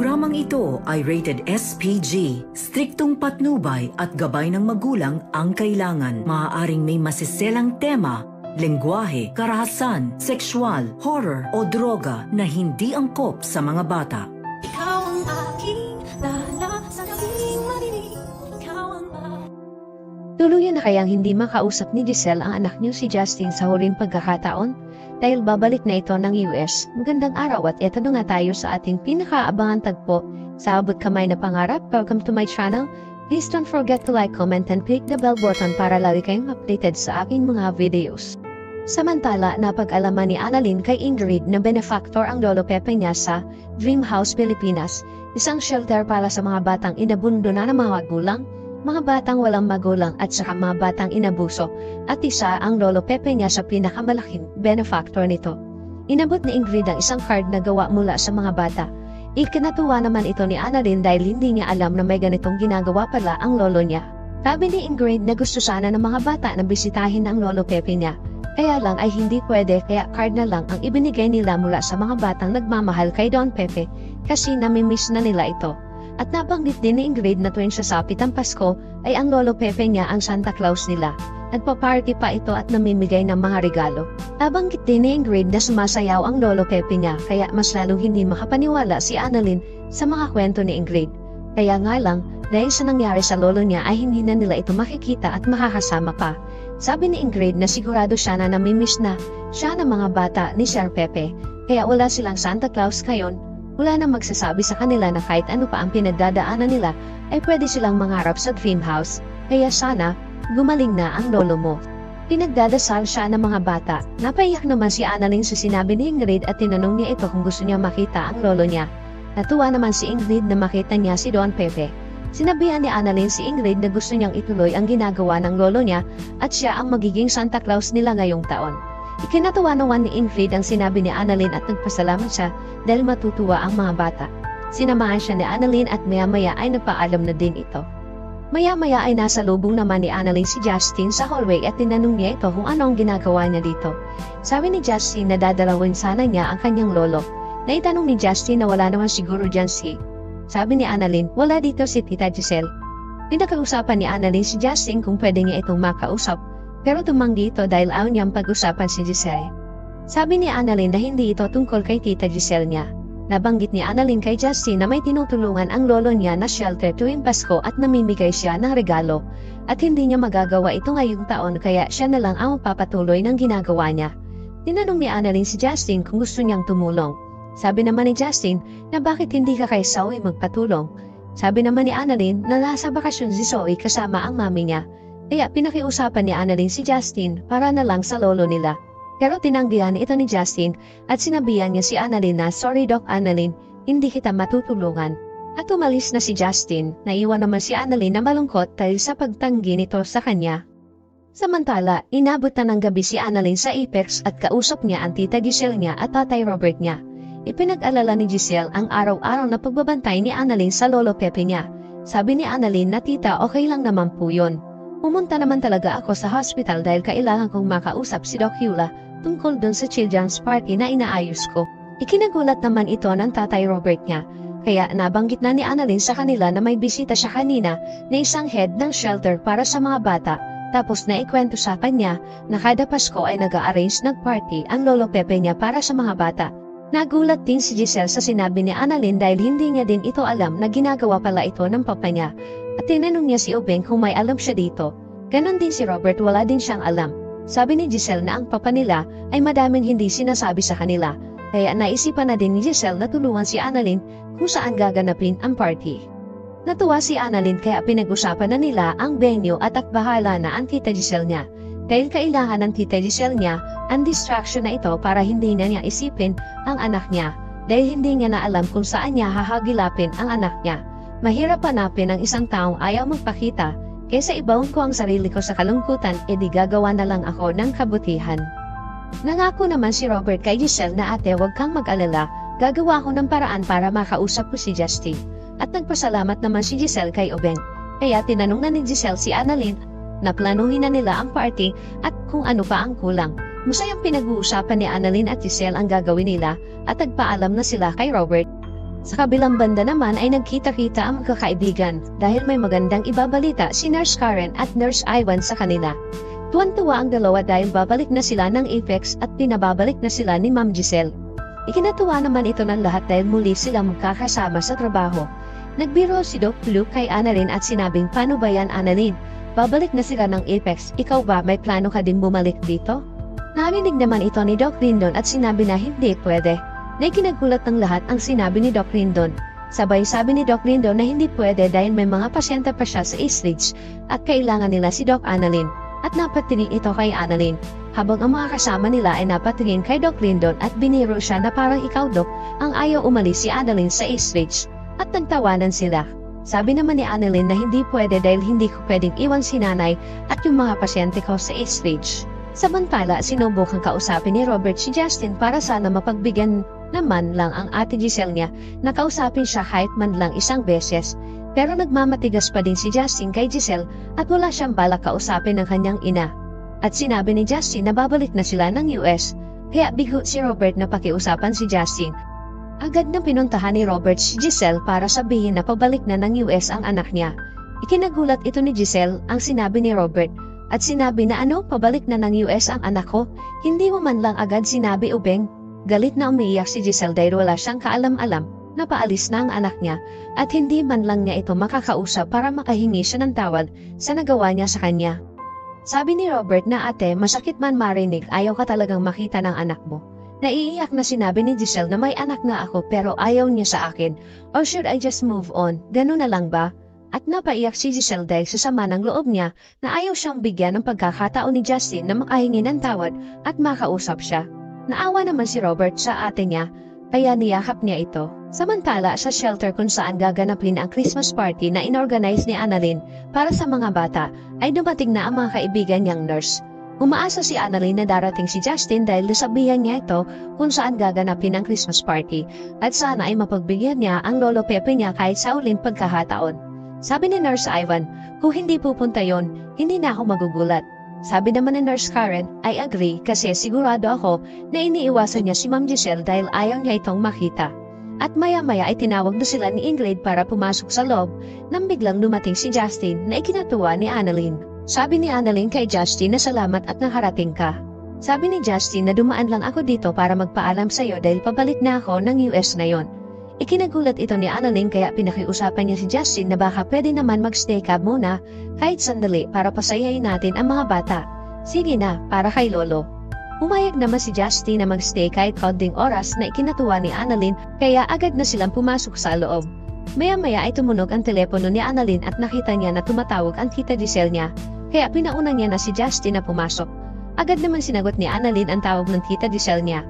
programang ito ay rated SPG. Striktong patnubay at gabay ng magulang ang kailangan. Maaaring may masiselang tema, lengguwahe, karahasan, sexual, horror o droga na hindi angkop sa mga bata. Ikaw ang aking dala sa gabing madilim. Ikaw ang Tuluyan na kayang hindi makausap ni Giselle ang anak niyo si Justin sa huling pagkakataon? Dahil babalik na ito ng US. Magandang araw at eto na nga tayo sa ating pinakaabangan tagpo sa Abot Kamay na Pangarap. Welcome to my channel. Please don't forget to like, comment, and click the bell button para lagi kayong updated sa aking mga videos. Samantala, napag-alaman ni Annalyn kay Ingrid na benefactor ang lolo Pepe niya sa Dream House Pilipinas, isang shelter para sa mga batang inabundo na ng mga magulang, mga batang walang magulang at saka mga batang inabuso, at isa ang lolo Pepe niya sa pinakamalaking benefactor nito. Inabot ni Ingrid ang isang card na gawa mula sa mga bata. Ikinatuwa naman ito ni Annalyn dahil hindi niya alam na may ganitong ginagawa pala ang lolo niya. Sabi ni Ingrid na gusto sana ng mga bata na bisitahin ang lolo Pepe niya. Kaya lang ay hindi pwede kaya card na lang ang ibinigay nila mula sa mga batang nagmamahal kay Don Pepe kasi namimiss na nila ito. At nabanggit din ni Ingrid na tuwing sasapit ang Pasko ay ang lolo Pepe niya ang Santa Claus nila. Nagpa-party pa ito at namimigay ng mga regalo. Nabanggit din ni Ingrid na sumasayaw ang lolo Pepe niya kaya mas lalong hindi makapaniwala si Annalyn sa mga kwento ni Ingrid. Kaya nga lang, dahil sa nangyari sa lolo niya ay hindi na nila ito makikita at makakasama pa. Sabi ni Ingrid na sigurado siya na namimiss na siya ng mga bata ni Sir Pepe. Kaya wala silang Santa Claus ngayon. Wala nang magsasabi sa kanila na kahit ano pa ang pinagdadaanan nila ay pwede silang mangarap sa dream house. Kaya sana, gumaling na ang lolo mo. Pinagdadasal siya ng mga bata. Napaiyak naman si Annalyn sa sinabi ni Ingrid at tinanong niya ito kung gusto niya makita ang lolo niya. Natuwa naman si Ingrid na makita niya si Don Pepe. Sinabihan ni Annalyn si Ingrid na gusto niyang ituloy ang ginagawa ng lolo niya at siya ang magiging Santa Claus nila ngayong taon. Ikinatuwa naman ni Ingrid ang sinabi ni Annalyn at nagpasalamat siya dahil matutuwa ang mga bata. Sinamahan siya ni Annalyn at maya-maya ay nagpaalam na din ito. Maya-maya ay nasa lubong naman ni Annalyn si Justin sa hallway at tinanong niya ito kung ano ang ginagawa niya dito. Sabi ni Justin na dadalawin sana niya ang kanyang lolo. Naitanong ni Justin na wala naman siguro dyan si. Sabi ni Annalyn, wala dito si Tita Giselle. Pinakausapan ni Annalyn si Justin kung pwede niya itong makausap. Pero tumanggi ito dahil ayaw niyang pag-usapan si Giselle. Sabi ni Annalyn na hindi ito tungkol kay Tita Giselle niya. Nabanggit ni Annalyn kay Justin na may tinutulungan ang lolo niya na shelter tuwing Pasko at namimigay siya ng regalo. At hindi niya magagawa ito ngayong taon kaya siya na lang ang papatuloy ng ginagawa niya. Tinanong ni Annalyn si Justin kung gusto niyang tumulong. Sabi naman ni Justin na bakit hindi ka kay Zoe magpatulong. Sabi naman ni Annalyn na nasa bakasyon si Zoe kasama ang mami niya. Kaya pinakiusapan ni Annalyn si Justin para na lang sa lolo nila. Pero tinanggihan ito ni Justin at sinabihan niya si Annalyn na sorry Doc Annalyn, hindi kita matutulungan. At umalis na si Justin, naiwan naman si Annalyn na malungkot dahil sa pagtanggi nito sa kanya. Samantala, inabot na ng gabi si Annalyn sa Apex at kausap niya ang Tita Giselle niya at Tatay Robert niya. Ipinag-alala ni Giselle ang araw-araw na pagbabantay ni Annalyn sa lolo Pepe niya. Sabi ni Annalyn na tita okay lang naman po yun. Pumunta naman talaga ako sa hospital dahil kailangan kong makausap si Doc Eula tungkol dun sa children's party na inaayos ko. Ikinagulat naman ito ng Tatay Robert niya. Kaya nabanggit na ni Annalyn sa kanila na may bisita siya kanina na isang head ng shelter para sa mga bata. Tapos naikwento sa kanya na kada Pasko ay nag-a-arrange ng party ang lolo Pepe niya para sa mga bata. Nagulat din si Giselle sa sinabi ni Annalyn dahil hindi niya din ito alam na ginagawa pala ito ng papa niya. At tinanong niya si Ubeng kung may alam siya dito. Ganon din si Robert, wala din siyang alam. Sabi ni Giselle na ang papa nila ay madaming hindi sinasabi sa kanila. Kaya naisipan na din ni Giselle na tulungan si Annalyn kung saan gaganapin ang party. Natuwa si Annalyn kaya pinag-usapan na nila ang venue at bahala na ang Tita Giselle niya. Dahil kailangan ng Tita Giselle niya ang distraction na ito para hindi niya isipin ang anak niya. Dahil hindi niya na alam kung saan niya hahagilapin ang anak niya. Mahirap hanapin ang isang taong ayaw magpakita, kaysa ibaon ko ang sarili ko sa kalungkutan, edi gagawa na lang ako ng kabutihan. Nangako naman si Robert kay Giselle na ate wag kang mag-alala, gagawa ko ng paraan para makausap ko si Justin. At nagpasalamat naman si Giselle kay Ubeng. Kaya tinanong na ni Giselle si Annalyn na planuhin na nila ang party at kung ano pa ang kulang. Masayang pinag-uusapan ni Annalyn at Giselle ang gagawin nila at nagpaalam na sila kay Robert. Sa kabilang banda naman ay nagkita-kita ang magkakaibigan dahil may magandang ibabalita si Nurse Karen at Nurse Ivan sa kanila. Tuwan-tuwa ang dalawa dahil babalik na sila ng Apex at pinababalik na sila ni Ma'am Giselle. Ikinatuwa naman ito ng lahat dahil muli silang magkakasama sa trabaho. Nagbiro si Doc Luke kay Annalyn at sinabing, "Paano ba yan, Annalyn? Babalik na sila ng Apex. Ikaw ba, may plano ka din bumalik dito?" Narinig naman ito ni Doc Rindon at sinabi na hindi pwede. Na ikinagulat ng lahat ang sinabi ni Doc Rindon. Sabay sabi ni Doc Rindon na hindi pwede dahil may mga pasyente pa siya sa East Ridge at kailangan nila si Doc Annalyn. At napatingin ito kay Annalyn. Habang ang mga kasama nila ay napatingin kay Doc Rindon at biniro siya na parang ikaw, Doc, ang ayaw umalis si Annalyn sa East Ridge. At nagtawanan sila. Sabi naman ni Annalyn na hindi pwede dahil hindi ko pwedeng iwan si nanay at yung mga pasyente ko sa East Ridge. Samantala, sinubukang kausapin ni Robert si Justin para sana mapagbigyan naman lang ang ate Giselle niya na kausapin siya kahit man lang isang beses. Pero nagmamatigas pa din si Justin kay Giselle at wala siyang balak kausapin ng kanyang ina. At sinabi ni Justin na babalik na sila ng US, kaya bigo si Robert na pakiusapan si Justin. Agad na pinuntahan ni Robert si Giselle para sabihin na pabalik na ng US ang anak niya. Ikinagulat ito ni Giselle ang sinabi ni Robert at sinabi na ano, pabalik na ng US ang anak ko? Hindi mo man lang agad sinabi, Ubeng. Galit na umiiyak si Giselle dahil wala siyang kaalam-alam na paalis na ang anak niya at hindi man lang niya ito makakausap para makahingi siya ng tawad sa nagawa niya sa kanya. Sabi ni Robert na ate, masakit man marinig, ayaw ka talagang makita ng anak mo. Naiiyak na sinabi ni Giselle na may anak na ako pero ayaw niya sa akin. Or should I just move on? Ganun na lang ba? At napaiyak si Giselle dahil sa sama ng loob niya na ayaw siyang bigyan ng pagkakataon ni Justin na makahingi ng tawad at makausap siya. Naawa naman si Robert sa ate niya, kaya niyakap niya ito. Samantala, sa shelter kung saan gaganapin ang Christmas party na inorganize ni Annalyn para sa mga bata, ay dumating na ang mga kaibigan niyang nurse. Umaasa si Annalyn na darating si Justin dahil nasabihan niya ito kung saan gaganapin ang Christmas party at sana ay mapagbigyan niya ang lolo Pepe niya kahit sa uling pagkakataon. Sabi ni Nurse Ivan, kung hindi pupunta yon, hindi na ako magugulat. Sabi naman ni Nurse Karen, I agree kasi sigurado ako na iniiwasan niya si Ma'am Giselle dahil ayaw niya itong makita. At maya-maya ay tinawag na sila ni Ingrid para pumasok sa loob nang biglang lumating si Justin na ikinatuwa ni Annalyn. Sabi ni Annalyn kay Justin na salamat at nakarating ka. Sabi ni Justin na dumaan lang ako dito para magpaalam sa iyo dahil pabalik na ako ng US ngayon. Ikinagulat ito ni Annalyn kaya pinakiusapan niya si Justin na baka pwede naman magstay ka muna kahit sandali para pasayahin natin ang mga bata. Sige na, para kay Lolo. Umayag naman si Justin na magstay kahit kaunting oras na ikinatuwa ni Annalyn kaya agad na silang pumasok sa loob. Maya-maya ay tumunog ang telepono ni Annalyn at nakita niya na tumatawag ang tita Giselle niya kaya pinauna niya na si Justin na pumasok. Agad naman sinagot ni Annalyn ang tawag ng tita Giselle niya.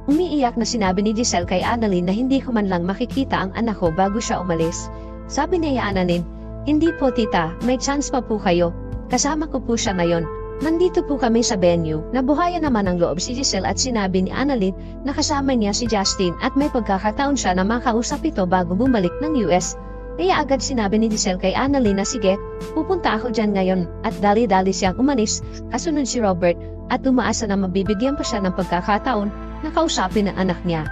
Umiiyak na sinabi ni Giselle kay Annalyn na hindi ko man lang makikita ang anak ko bago siya umalis. Sabi niya Annalyn, hindi po tita, may chance pa po kayo. Kasama ko po siya ngayon. Nandito po kami sa venue. Nabuhayan naman ang loob si Giselle at sinabi ni Annalyn na kasama niya si Justin at may pagkakataon siya na makausap ito bago bumalik ng US. Kaya agad sinabi ni Giselle kay Annalyn na sige, pupunta ako dyan ngayon at dali-dali siyang umalis, kasunod si Robert at umaasa na mabibigyan pa siya ng pagkakataon na kausapin ang anak niya.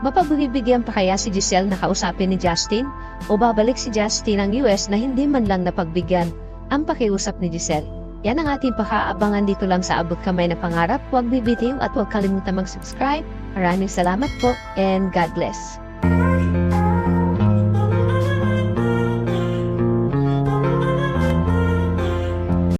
Mapagbibigyan pa kaya si Giselle na kausapin ni Justin o babalik si Justin ng US na hindi man lang napagbigyan ang pakiusap ni Giselle? Yan ang ating pakaabangan dito lang sa Abot Kamay na Pangarap. Huwag bibitiw at huwag kalimutan mag-subscribe. Maraming salamat po and God bless.